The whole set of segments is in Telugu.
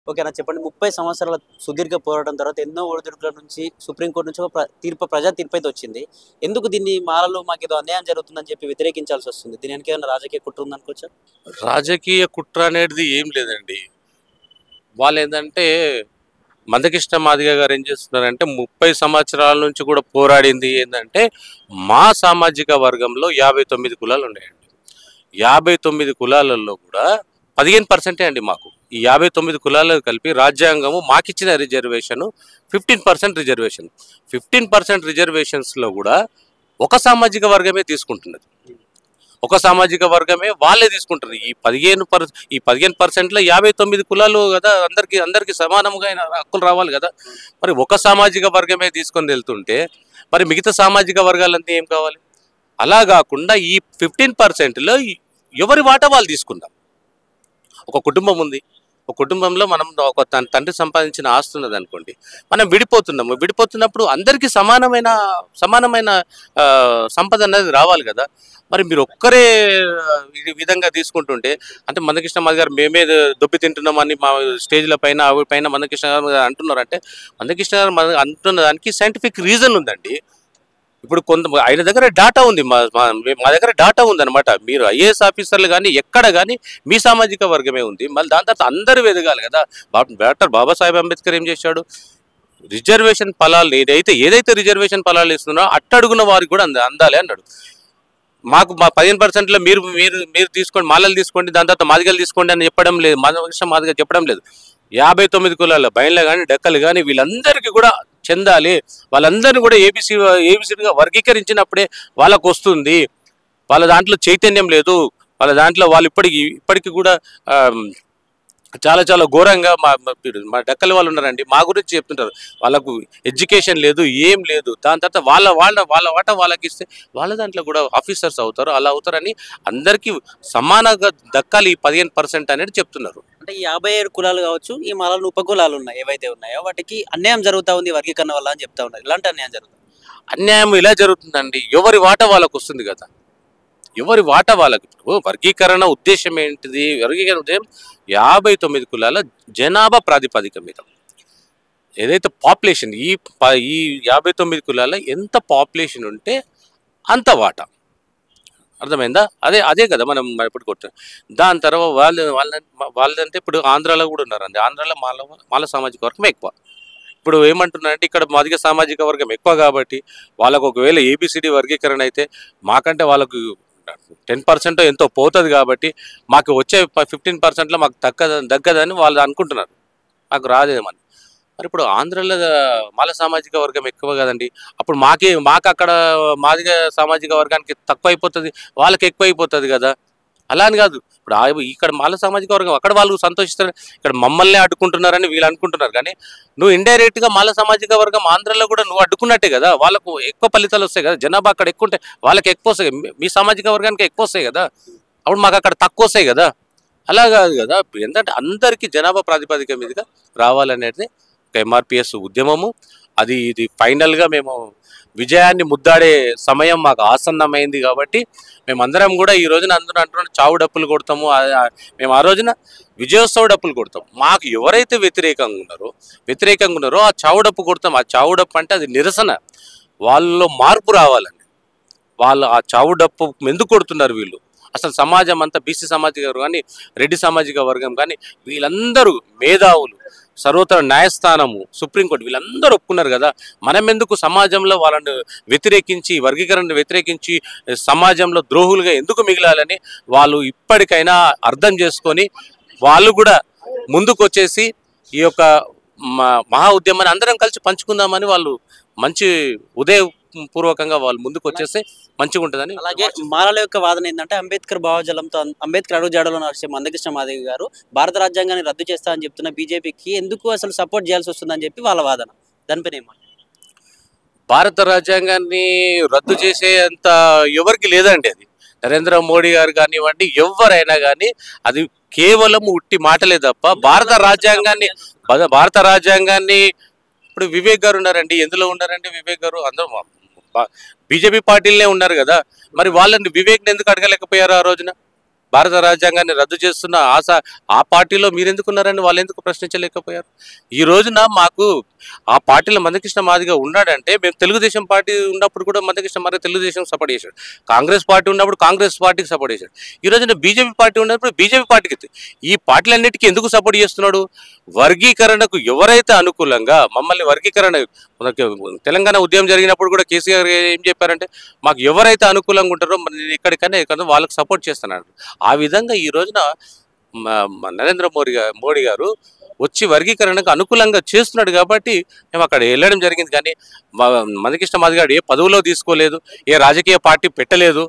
ఓకే. నాకు చెప్పండి 30 సంవత్సరాల సుదీర్ఘ పోరాటం తర్వాత ఎన్నో ఒడిదుడుకుల నుంచి సుప్రీంకోర్టు నుంచి ఒక ప్రజా తీర్పయితే వచ్చింది. ఎందుకు దీన్ని మాలలో మాకేదో అన్యాయం జరుగుతుందని చెప్పి వ్యతిరేకించాల్సొస్తుంది? దీని వెనక ఏమన్నా రాజకీయ కుట్ర ఉందనుకోవచ్చా? రాజకీయ కుట్ర అనేది ఏం లేదండి. వాళ్ళేందంటే మందకృష్ణ మాదిగ గారు ఏం చేస్తున్నారంటే 30 సంవత్సరాల నుంచి కూడా పోరాడింది ఏందంటే మా సామాజిక వర్గంలో 59 కులాలు ఉన్నాయండి. 59 కులాలలో కూడా 15% అండి మాకు. ఈ 59 కులాలు కలిపి రాజ్యాంగము మాకిచ్చిన రిజర్వేషన్ 15% రిజర్వేషన్. 15% రిజర్వేషన్స్లో కూడా ఒక సామాజిక వర్గమే తీసుకుంటున్నది. ఒక సామాజిక వర్గమే వాళ్ళే తీసుకుంటారు. ఈ 15%లో 59 కులాలు కదా, అందరికి సమానంగా హక్కులు రావాలి కదా. మరి ఒక సామాజిక వర్గమే తీసుకొని వెళ్తుంటే మరి మిగతా సామాజిక వర్గాలంతా ఏం కావాలి? అలా కాకుండా ఈ 15%లో ఎవరి వాటా వాళ్ళు తీసుకుందాం. ఒక కుటుంబం ఉంది, ఒక కుటుంబంలో మనం ఒక తండ్రి సంపాదించిన ఆస్తి ఉన్నది అనుకోండి, మనం విడిపోతున్నప్పుడు అందరికీ సమానమైన సంపద అనేది రావాలి కదా. మరి మీరు ఒక్కరే ఈ విధంగా తీసుకుంటుంటే అంటే మందకృష్ణ మాది గారు మేమే దొబ్బి తింటున్నామని మా స్టేజ్ల పైన అవి పైన మందకృష్ణ గారు అంటున్నారంటే మందకృష్ణ గారు అంటున్న దానికి సైంటిఫిక్ రీజన్ ఉందండి. ఇప్పుడు ఆయన దగ్గర డాటా ఉంది, మా దగ్గర డాటా ఉందన్నమాట. మీరు ఐఏఎస్ ఆఫీసర్లు కానీ ఎక్కడ కానీ మీ సామాజిక వర్గమే ఉంది. మళ్ళీ దాని తర్వాత అందరూ ఎదగాలి కదా. డాక్టర్ బాబాసాహెబ్ అంబేద్కర్ ఏం చేశాడు? రిజర్వేషన్ ఫలాలు ఏదైతే రిజర్వేషన్ ఫలాలు ఇస్తున్నారో అట్టడుగున్న వారికి కూడా అందాలి అన్నాడు. మా 15%లో మీరు తీసుకోండి, మాలలు తీసుకోండి, దాని తర్వాత మాదిగలు తీసుకోండి అని చెప్పడం లేదు. మాదిగలు చెప్పడం లేదు. 59 కులాల బయళ్ళు కానీ డెక్కలు కానీ వీళ్ళందరికీ కూడా చెందాలి. వాళ్ళందరినీ కూడా ఏబిసిడిగా వర్గీకరించినప్పుడే వాళ్ళకు వస్తుంది. వాళ్ళ దాంట్లో చైతన్యం లేదు. వాళ్ళ దాంట్లో వాళ్ళు ఇప్పటికీ కూడా చాలా చాలా ఘోరంగా మా డక్కల వాళ్ళు ఉన్నారండి. మా గురించి చెప్తుంటారు. వాళ్ళకు ఎడ్యుకేషన్ లేదు, ఏం లేదు. దాని తర్వాత వాళ్ళ వాట వాళ్ళకి ఇస్తే వాళ్ళ దాంట్లో కూడా ఆఫీసర్స్ అవుతారు. అలా అవుతారని అందరికీ సమానంగా దక్కాలి ఈ 15% అనేది చెప్తున్నారు. అంటే ఈ 57 కులాలు కావచ్చు, ఈ మాలలో ఉపకులాలు ఉన్నాయి ఏవైతే ఉన్నాయో వాటికి అన్యాయం జరుగుతూ ఉంది వర్గీకరణ వల్ల అని చెప్తా ఉన్నారు. ఇలాంటి అన్యాయం జరుగుతుంది? అన్యాయం ఇలా జరుగుతుందండి, ఎవరి వాట వాళ్ళకు వస్తుంది కదా. ఎవరి వాటా వాళ్ళకి. వర్గీకరణ ఉద్దేశం ఏంటిది? వర్గీకరణ ఉద్దేశం 59 కులాల జనాభా ప్రాతిపదిక మీద ఏదైతే పాపులేషన్ ఈ 59 కులాల ఎంత పాపులేషన్ ఉంటే అంత వాటా. అర్థమైందా? అదే కదా మనం ఇప్పుడు కొట్టాం. దాని తర్వాత వాళ్ళంటే ఇప్పుడు ఆంధ్రాలో కూడా ఉన్నారండి. ఆంధ్రాలో మాల సామాజిక వర్గం ఎక్కువ. ఇప్పుడు ఏమంటున్నారంటే ఇక్కడ మాదిగ సామాజిక వర్గం ఎక్కువ కాబట్టి వాళ్ళకు ఒకవేళ ఏబిసిడి వర్గీకరణ అయితే మాకంటే వాళ్ళకు 10% ఎంతో పోతుంది కాబట్టి మాకు వచ్చే 15%లో మాకు దగ్గదని వాళ్ళు అనుకుంటున్నారు. మాకు రాదేమని. మరి ఇప్పుడు ఆంధ్రలో మాల సామాజిక వర్గం ఎక్కువ కదండి. అప్పుడు మాకు అక్కడ మాదిగ సామాజిక వర్గానికి తక్కువ అయిపోతుంది, వాళ్ళకి ఎక్కువ అయిపోతుంది కదా. అలా అని కాదు. ఇప్పుడు ఇక్కడ మాల సామాజిక వర్గం అక్కడ వాళ్ళు సంతోషిస్తారు, ఇక్కడ మమ్మల్ని అడ్డుకుంటున్నారని వీళ్ళు అనుకుంటున్నారు. కానీ నువ్వు ఇండైరెక్ట్గా మాల సామాజిక వర్గం ఆంధ్రలో కూడా నువ్వు అడ్డుకున్నట్టే కదా. వాళ్ళకు ఎక్కువ ఫలితాలు వస్తాయి కదా. జనాభా అక్కడ ఎక్కువ ఉంటే వాళ్ళకి ఎక్కువ వస్తాయి, మీ సామాజిక వర్గానికి ఎక్కువ వస్తాయి కదా. అప్పుడు మాకు అక్కడ తక్కువ వస్తాయి కదా. అలా కాదు కదా. ఎందుకంటే అందరికీ జనాభా ప్రాతిపదిక మీదుగా రావాలనేది ఒక ఎంఆర్పిఎస్ ఉద్యమము. ఇది ఫైనల్గా మేము విజయాన్ని ముద్దాడే సమయం మాకు ఆసన్నమైంది కాబట్టి మేమందరం కూడా ఈ రోజున అందరూ అంటున్నాం చావు డప్పులు కొడతాము. మేము ఆ రోజున విజయోత్సవ డప్పులు కొడతాం. మాకు ఎవరైతే వ్యతిరేకంగా ఉన్నారో ఆ చావు డప్పు కొడతాం. ఆ చావు డప్పు అంటే అది నిరసన, వాళ్ళలో మార్పు రావాలని. వాళ్ళు ఆ చావు డప్పు ఎందుకు కొడుతున్నారు వీళ్ళు? అసలు సమాజం అంతా బీసీ సామాజిక వర్గం కానీ రెడ్డి సామాజిక వర్గం కానీ వీళ్ళందరూ మేధావులు, సర్వోత్తర న్యాయస్థానము, సుప్రీంకోర్టు వీళ్ళందరూ ఒప్పుకున్నారు కదా. మనం ఎందుకు సమాజంలో వాళ్ళని వ్యతిరేకించి వర్గీకరణను వ్యతిరేకించి సమాజంలో ద్రోహులుగా ఎందుకు మిగిలాలని వాళ్ళు ఇప్పటికైనా అర్థం చేసుకొని వాళ్ళు కూడా ముందుకు వచ్చేసి ఈ యొక్క మహా ఉద్యమాన్ని అందరం కలిసి పంచుకుందామని వాళ్ళు మంచి పూర్వకంగా వాళ్ళు ముందుకు వచ్చేస్తే మంచిగా ఉంటుందని. అలాగే మాలల యొక్క వాదన ఏంటంటే అంబేద్కర్ భావజలంతో అంబేద్కర్ అడుగుజాడలో నడిచే మందకృష్ణ మాదిగ గారు భారత రాజ్యాంగాన్ని రద్దు చేస్తా అని చెప్తున్న బీజేపీకి ఎందుకు అసలు సపోర్ట్ చేయాల్సి వస్తుందని చెప్పి వాళ్ళ వాదన. దానిపైన ఏమంటారు? భారత రాజ్యాంగాన్ని రద్దు చేసే అంత ఎవరికి లేదండి. అది నరేంద్ర మోడీ గారు కానివ్వండి, ఎవరైనా కానీ అది కేవలం ఉట్టి మాటలే తప్ప భారత రాజ్యాంగాన్ని ఇప్పుడు వివేక్ గారు ఉన్నారండి. ఎందులో ఉన్నారండి వివేక్ గారు? అందరూ బీజేపీ పార్టీలనే ఉన్నారు కదా. మరి వాళ్ళని వివేక్ని ఎందుకు అడగలేకపోయారు ఆ రోజున? భారత రాజ్యాంగాన్ని రద్దు చేస్తున్న ఆ పార్టీలో మీరెందుకున్నారని వాళ్ళు ఎందుకు ప్రశ్నించలేకపోయారు? ఈ రోజున మాకు ఆ పార్టీలో మందకృష్ణ మాదిగ ఉన్నాడంటే, మేము తెలుగుదేశం పార్టీ ఉన్నప్పుడు కూడా మందకృష్ణ మాదిగ తెలుగుదేశం సపోర్ట్ చేశాడు, కాంగ్రెస్ పార్టీ ఉన్నప్పుడు కాంగ్రెస్ పార్టీకి సపోర్ట్ చేశాడు, ఈ రోజున బీజేపీ పార్టీ ఉన్నప్పుడు బీజేపీ పార్టీకి. ఈ పార్టీలన్నిటికీ ఎందుకు సపోర్ట్ చేస్తున్నాడు? వర్గీకరణకు ఎవరైతే అనుకూలంగా మమ్మల్ని వర్గీకరణ, మనకి తెలంగాణ ఉద్యమం జరిగినప్పుడు కూడా కేసీఆర్ ఏం చెప్పారంటే, మాకు ఎవరైతే అనుకూలంగా ఉంటారో ఎక్కడికైనా వాళ్ళకి సపోర్ట్ చేస్తున్నారు. ఆ విధంగా ఈ రోజున నరేంద్ర మోడీ గారు వచ్చి వర్గీకరణకు అనుకూలంగా చేస్తున్నాడు కాబట్టి మేము అక్కడ వెళ్ళడం జరిగింది. కానీ మందకృష్ణ మాదిగ ఏ పదవిలో తీసుకోలేదు, ఏ రాజకీయ పార్టీ పెట్టలేదు.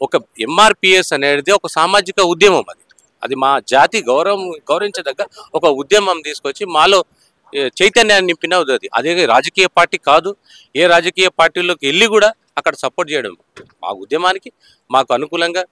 ఒక ఎంఆర్పిఎస్ అనేది ఒక సామాజిక ఉద్యమం, అది మా జాతి గౌరవించదగ్గ ఒక ఉద్యమం తీసుకొచ్చి మాలో చైతన్యాన్ని నింపిన అదే రాజకీయ పార్టీ కాదు. ఏ రాజకీయ పార్టీలోకి వెళ్ళి కూడా అక్కడ సపోర్ట్ చేయడం, మా ఉద్యమానికి మాకు అనుకూలంగా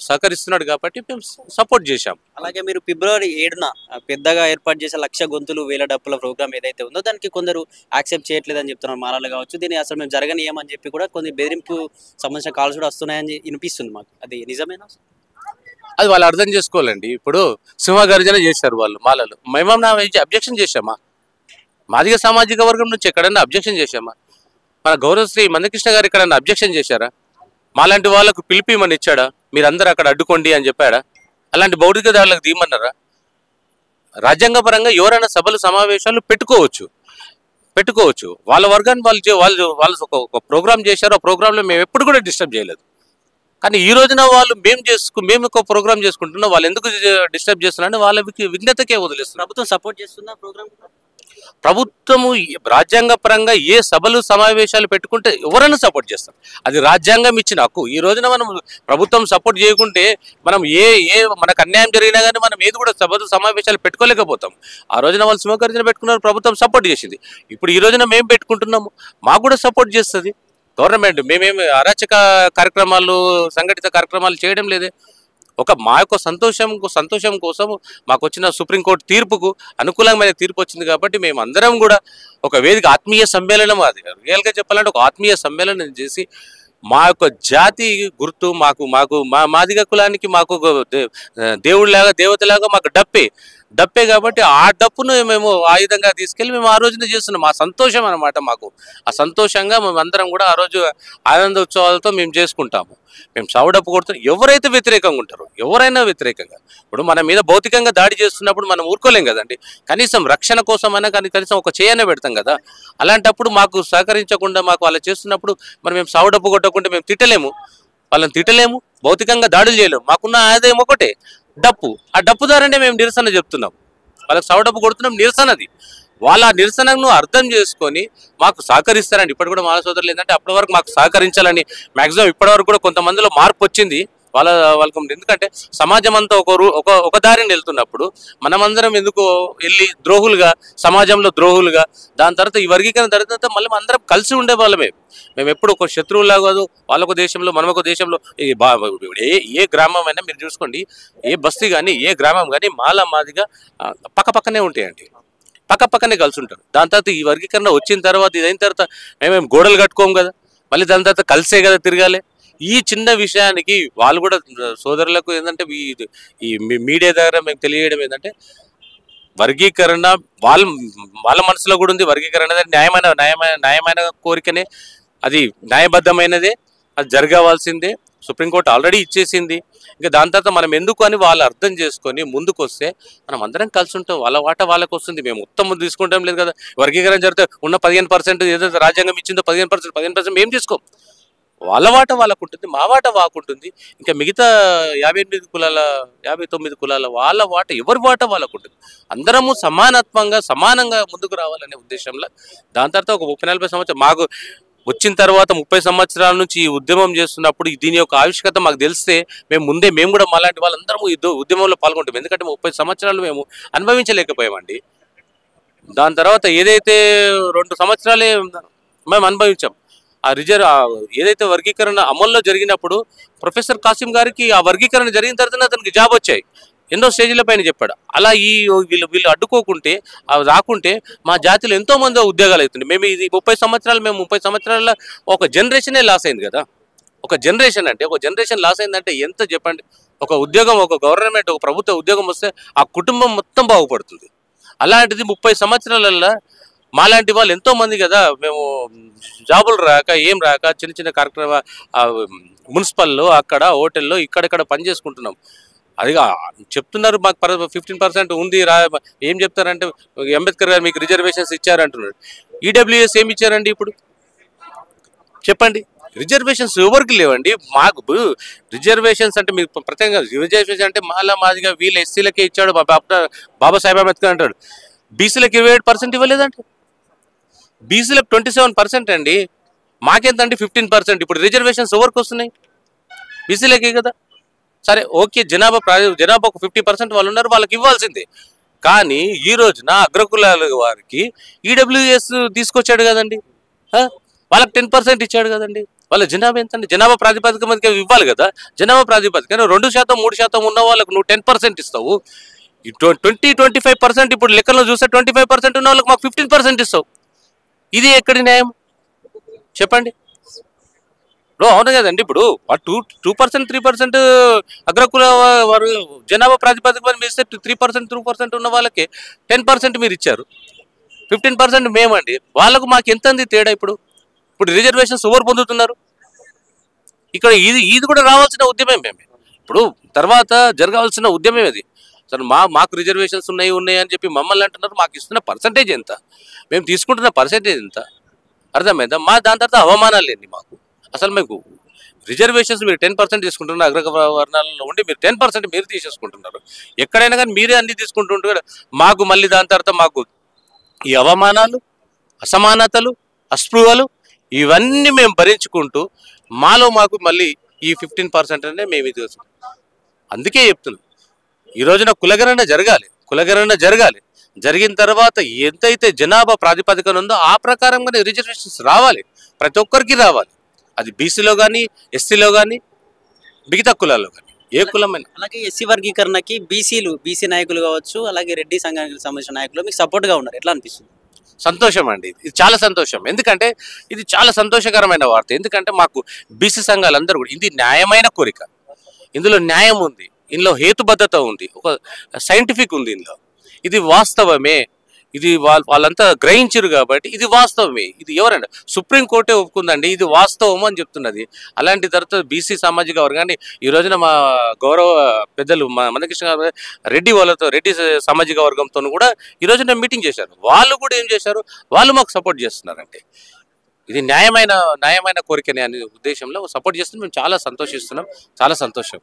సహకరిస్తున్నాడు కాబట్టి మేము సపోర్ట్ చేశాం. అలాగే మీరు ఫిబ్రవరి 7న పెద్దగా ఏర్పాటు చేసే 1,00,000 గొంతులు 1000 డప్పుల ప్రోగ్రామ్ ఏదైతే ఉందో దానికి కొందరు యాక్సెప్ట్ చేయట్లేదని చెప్తున్నారు, మాలలు కావచ్చు. దీన్ని అసలు మేము జరగనియమని చెప్పి కూడా కొన్ని బెదిరింపు సంబంధించిన కాల్స్ కూడా వస్తున్నాయని వినిపిస్తుంది మాకు. అది నిజమేనా? అది వాళ్ళు అర్థం చేసుకోవాలండి. ఇప్పుడు సింహగర్జన చేశారు వాళ్ళు మాలలు, మేమన్నా అబ్జెక్షన్ చేశామా? మాదిగ సామాజిక వర్గం నుంచి ఎక్కడన్నా అబ్జెక్షన్ చేశామా? మన గౌరవశ్రీ మందకృష్ణ గారు ఎక్కడన్నా అబ్జెక్షన్ చేశారా? మాలాంటి వాళ్ళకు పిలిపిమని ఇచ్చాడా? మీరందరూ అక్కడ అడ్డుకోండి అని చెప్పాడా? అలాంటి భౌతిక దాడులకు దీమన్నారా? రాజ్యాంగపరంగా ఎవరైనా సభలు సమావేశాలు పెట్టుకోవచ్చు. వాళ్ళ వర్గాన్ని వాళ్ళు ఒక ప్రోగ్రామ్ చేశారు, ఆ ప్రోగ్రాంలో మేము ఎప్పుడు కూడా డిస్టర్బ్ చేయలేదు. కానీ ఈ రోజున వాళ్ళు మేము ఒక ప్రోగ్రామ్ చేసుకుంటున్నాం, వాళ్ళు ఎందుకు డిస్టర్బ్ చేస్తున్నారని వాళ్ళ విఘ్నతకే వదిలేస్తున్నారు. ప్రభుత్వం సపోర్ట్ చేస్తుందా ప్రోగ్రామ్? ప్రభుత్వము రాజ్యాంగ పరంగా ఏ సభలు సమావేశాలు పెట్టుకుంటే ఎవరైనా సపోర్ట్ చేస్తారు, అది రాజ్యాంగం ఇచ్చిన హక్కు. ఈ రోజున మనం ప్రభుత్వం సపోర్ట్ చేయకుంటే మనం మనకు అన్యాయం జరిగినా కానీ మనం ఏది కూడా సభలు సమావేశాలు పెట్టుకోలేకపోతాం. ఆ రోజున వాళ్ళు సింహగర్జన పెట్టుకున్నారు, ప్రభుత్వం సపోర్ట్ చేసింది. ఇప్పుడు ఈ రోజున మేము పెట్టుకుంటున్నాము, మాకు కూడా సపోర్ట్ చేస్తుంది గవర్నమెంట్. మేమేమి అరాచక కార్యక్రమాలు, సంఘటిత కార్యక్రమాలు చేయడం లేదే. మా యొక్క సంతోషం కోసం మాకు వచ్చిన సుప్రీంకోర్టు తీర్పుకు అనుకూలమైన తీర్పు వచ్చింది కాబట్టి మేము అందరం కూడా ఒక వేదిక ఆత్మీయ సమ్మేళనం, అది రియల్గా చెప్పాలంటే ఒక ఆత్మీయ సమ్మేళనం చేసి మా యొక్క జాతి గుర్తు మా మాదిగ కులానికి మాకు దేవుడిలాగా దేవతలాగా మాకు డప్పే కాబట్టి ఆ డప్పును మేము ఆయుధంగా తీసుకెళ్ళి మేము ఆ రోజున చేస్తున్నాం. ఆ సంతోషం అన్నమాట మాకు. ఆ సంతోషంగా మేమందరం కూడా ఆ రోజు ఆనందోత్సవాలతో మేము చేసుకుంటాము. మేము చావుడప్పు కొడుతున్నాం. ఎవరైతే వ్యతిరేకంగా ఉంటారో, ఎవరైనా వ్యతిరేకంగా, ఇప్పుడు మన మీద భౌతికంగా దాడి చేస్తున్నప్పుడు మనం ఊరుకోలేం కదండి. కనీసం రక్షణ కోసమైనా కానీ కనీసం ఒక చేయనే పెడతాం కదా. అలాంటప్పుడు మాకు సహకరించకుండా మాకు వాళ్ళు చేస్తున్నప్పుడు మేము చావుడప్పు కొట్టకుండా మేము వాళ్ళని తిట్టలేము, భౌతికంగా దాడులు చేయలేము. మాకున్న ఆదాయం ఒకటే డప్పు. ఆ డప్పు ద్వారానే మేము నిరసన చెప్తున్నాం, వాళ్ళకి చావుడప్పు కొడుతున్నాం, నిరసనది. వాళ్ళ నిరసనను అర్థం చేసుకొని మాకు సహకరిస్తారండి. ఇప్పటి కూడా మాల సోదరులు ఏంటంటే అప్పటి వరకు మాకు సహకరించాలని మ్యాక్సిమం ఇప్పటివరకు కూడా కొంతమందిలో మార్పు వచ్చింది వాళ్ళకు. ఎందుకంటే సమాజం అంతా ఒక దారిని వెళ్తున్నప్పుడు మనమందరం ఎందుకు వెళ్ళి సమాజంలో ద్రోహులుగా, దాని తర్వాత ఈ వర్గీకరణ తర్వాత మళ్ళీ అందరం కలిసి ఉండే వాళ్ళమే. మేము ఎప్పుడు ఒక శత్రువులా కాదు, వాళ్ళొక దేశంలో మనమొక దేశంలో. ఏ గ్రామం అయినా మీరు చూసుకోండి, ఏ బస్తీ కానీ ఏ గ్రామం కానీ మాదిగా పక్కనే ఉంటాయండి, పక్కనే కలిసి ఉంటారు. దాని తర్వాత ఈ వర్గీకరణ వచ్చిన తర్వాత ఇదైన తర్వాత మేమేం గోడలు కట్టుకోము కదా, మళ్ళీ దాని తర్వాత కలిసే కదా తిరగాలి. ఈ చిన్న విషయానికి వాళ్ళు కూడా సోదరులకు ఏంటంటే ఈ మీడియా దగ్గర మేము తెలియడం ఏంటంటే వర్గీకరణ వాళ్ళ మనసులో కూడా ఉంది. వర్గీకరణ న్యాయమైన కోరికనే, అది న్యాయబద్ధమైనదే, అది జరగవలసిందే. సుప్రీంకోర్టు ఆల్రెడీ ఇచ్చేసింది. ఇంకా దాని తర్వాత మనం ఎందుకు అని వాళ్ళు అర్థం చేసుకొని ముందుకు వస్తే మనం అందరం కలిసి ఉంటాం. వాళ్ళ వాటా వాళ్ళకు వస్తుంది. మేము మొత్తం తీసుకుంటాం లేదు కదా. వర్గీకరణ జరిగితే ఉన్న 15% ఏదైతే రాజ్యాంగం ఇచ్చిందో 15% మేము తీసుకోం. వాళ్ళ వాటా వాళ్ళకు ఉంటుంది, మా వాటా వాకుంటుంది. ఇంకా మిగతా 59 కులాల వాళ్ళ వాటా ఎవరి వాటా వాళ్ళకు ఉంటుంది. అందరము సమానంగా ముందుకు రావాలనే ఉద్దేశంలో. దాని తర్వాత ఒక 30-40 సంవత్సరాలు మాకు వచ్చిన తర్వాత 30 సంవత్సరాల నుంచి ఈ ఉద్యమం చేస్తున్నప్పుడు దీని యొక్క ఆవిష్కత మాకు తెలిస్తే మేము కూడా మాలాంటి వాళ్ళందరము ఉద్యమంలో పాల్గొంటాం. ఎందుకంటే 30 సంవత్సరాలు మేము అనుభవించలేకపోయామండి. దాని తర్వాత ఏదైతే 2 సంవత్సరాలే మేము అనుభవించాం. ఆ ఏదైతే వర్గీకరణ అమల్లో జరిగినప్పుడు ప్రొఫెసర్ కాసిం గారికి ఆ వర్గీకరణ జరిగిన తర్వాత అతనికి జాబ్ వచ్చాయి, ఎన్నో స్టేజీల పైన చెప్పాడు. అలా వీళ్ళు అడ్డుకోకుంటే రాకుంటే మా జాతిలో ఎంతో మంది ఉద్యోగాలు అవుతుంది. మేము ఇది 30 సంవత్సరాల ఒక జనరేషనే లాస్ అయింది కదా. ఒక జనరేషన్ లాస్ అయిందంటే ఎంత చెప్పండి. ఒక ఉద్యోగం, ఒక గవర్నమెంట్, ఒక ప్రభుత్వ ఉద్యోగం వస్తే ఆ కుటుంబం మొత్తం బాగుపడుతుంది. అలాంటిది 30 సంవత్సరాలలో మాలాంటి వాళ్ళు ఎంతోమంది కదా, మేము జాబులు రాక ఏం రాక చిన్న చిన్న కార్యక్రమ మున్సిపల్లో అక్కడ హోటల్లో ఇక్కడెక్కడ పని చేసుకుంటున్నాం. అది చెప్తున్నారు మాకు 15% ఉంది రా, ఏం చెప్తారంటే అంబేద్కర్ గారు మీకు రిజర్వేషన్స్ ఇచ్చారంటున్నారు. ఈడబ్ల్యూఎస్ ఏమి ఇచ్చారండి ఇప్పుడు చెప్పండి? రిజర్వేషన్స్ ఎవరికి లేవండి. మాకు రిజర్వేషన్స్ అంటే మీకు ప్రత్యేకంగా రిజర్వేషన్ అంటే మాదిగా వీళ్ళు ఎస్సీలకే ఇచ్చాడు బాబాసాహెబ్ అంబేద్కర్ అంటాడు. బీసీలకు 28% ఇవ్వలేదంటే, బీసీలకు 27% అండి. మాకెంతండి 15%. ఇప్పుడు రిజర్వేషన్స్ ఎవరికి వస్తున్నాయి? బీసీలకే కదా. సరే ఓకే, జనాభా ఒక 50% వాళ్ళు ఉన్నారు, వాళ్ళకి ఇవ్వాల్సిందే. కానీ ఈ రోజున అగ్రకులాల వారికి ఈడబ్ల్యూఎస్ తీసుకొచ్చాడు కదండి, వాళ్ళకి 10% ఇచ్చాడు కదండి. వాళ్ళ జనాభా ఎంతండి? జనాభా ప్రాతిపదిక మీద ఇవ్వాలి కదా. జనాభా ప్రాతిపదిక 2%, 3% ఉన్న వాళ్ళకు నువ్వు 10% ఇస్తావు. 20-25% ఇప్పుడు లెక్కలో చూస్తే 25% ఉన్న వాళ్ళకి మాకు 15% ఇస్తావు. ఇది ఎక్కడి న్యాయం చెప్పండి? అవును కదండి. ఇప్పుడు 2%, 3% అగ్రకుల వారు జనాభా ప్రాతిపదిక మీద ఇస్తే 3%, 2% ఉన్న వాళ్ళకి 10% మీరు ఇచ్చారు, 15% మేమండి. వాళ్ళకు మాకు ఎంతంది తేడా? ఇప్పుడు రిజర్వేషన్స్ ఎవరు పొందుతున్నారు? ఇక్కడ ఇది కూడా రావాల్సిన ఉద్యమం మేమే. ఇప్పుడు తర్వాత జరగాల్సిన ఉద్యమం అది. అసలు మాకు రిజర్వేషన్స్ ఉన్నాయి అని చెప్పి మమ్మల్ని అంటున్నారు. మాకు ఇస్తున్న పర్సంటేజ్ ఎంత, మేము తీసుకుంటున్న పర్సంటేజ్ ఎంత అర్థమైందా? దాని తర్వాత అవమానాలు ఏంటి మాకు? అసలు మీకు రిజర్వేషన్స్ మీరు 10% తీసుకుంటున్నారు, అగ్రవర్ణాలలో ఉండి మీరు 10% మీరు తీసేసుకుంటున్నారు. ఎక్కడైనా కానీ మీరే అన్ని తీసుకుంటుంటారు. మాకు మళ్ళీ దాని తర్వాత మాకు ఈ అవమానాలు, అసమానతలు, అస్పృహలు ఇవన్నీ మేము భరించుకుంటూ మాకు మళ్ళీ ఈ 15% అనే మేము ఇది. అందుకే చెప్తున్నాం, ఈ రోజున కులగణన జరగాలి. జరిగిన తర్వాత ఎంతైతే జనాభా ప్రాతిపదికన ఉందో ఆ ప్రకారంగానే రిజర్వేషన్స్ రావాలి, ప్రతి ఒక్కరికి రావాలి. అది బీసీలో కానీ, ఎస్సీలో కానీ, మిగతా కులాల్లో కానీ, ఏ కులమైనా. అలాగే ఎస్సీ వర్గీకరణకి బీసీ నాయకులు కావచ్చు, అలాగే రెడ్డి సంఘానికి సంబంధించిన నాయకులు మీకు సపోర్ట్గా ఉన్నారు. ఎట్లా అనిపిస్తుంది? సంతోషం అండి, ఇది చాలా సంతోషం. ఎందుకంటే ఇది చాలా సంతోషకరమైన వార్త. ఎందుకంటే మాకు బీసీ సంఘాలందరూ కూడా ఇది న్యాయమైన కోరిక, ఇందులో న్యాయం ఉంది, ఇందులో హేతుబద్ధత ఉంది, ఒక సైంటిఫిక్ ఉంది ఇందులో. ఇది వాస్తవమే, ఇది వాళ్ళంతా గ్రహించరు కాబట్టి ఇది వాస్తవమే. ఇది ఎవరండి? సుప్రీంకోర్టే ఒప్పుకుందండి, ఇది వాస్తవం అని చెప్తున్నది. అలాంటి తర్వాత బీసీ సామాజిక వర్గాన్ని ఈ రోజున మా గౌరవ పెద్దలు మందకృష్ణ గారు రెడ్డి సామాజిక వర్గంతో కూడా ఈ రోజున మీటింగ్ చేశారు. వాళ్ళు కూడా ఏం చేశారు, వాళ్ళు మాకు సపోర్ట్ చేస్తున్నారంటే ఇది న్యాయమైన కోరికనే అనే ఉద్దేశంలో సపోర్ట్ చేస్తున్నాం. మేము చాలా సంతోషిస్తున్నాం, చాలా సంతోషం.